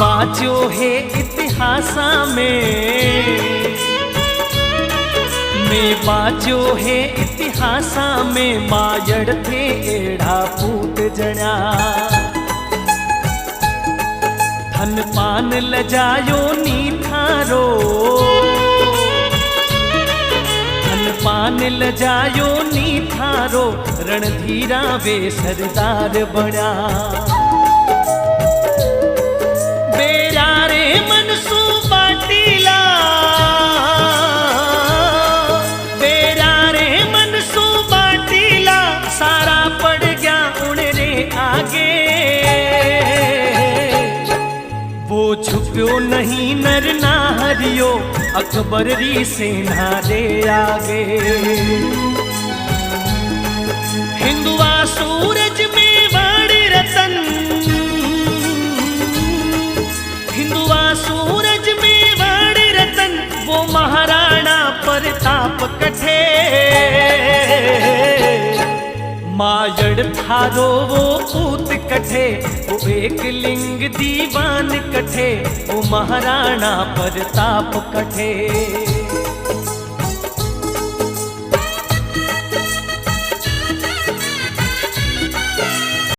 बाजो है इतिहासा में बाजो है इतिहासा में मायड़ थे एड़ा पूत जणा धन पान लजायो नी थारो धन पान लजायो नी थारो रणधीरा वे सरदार बना बेरारे मनसू बाटीला बेरारे मनसू बाटीला सारा पड़ गया उनरे आगे वो झुक्यो नहीं नर ना हरियो अकबर री सेना रे आगे हिंदुआ सूरज में बड़ रतन हिंदुआ सूरज में बड़ रतन वो महाराणा प्रताप कठे मायड़ थारो वो पूत कठे वो एक लिंग दीवान कठे वो महाराणा प्रताप कठे।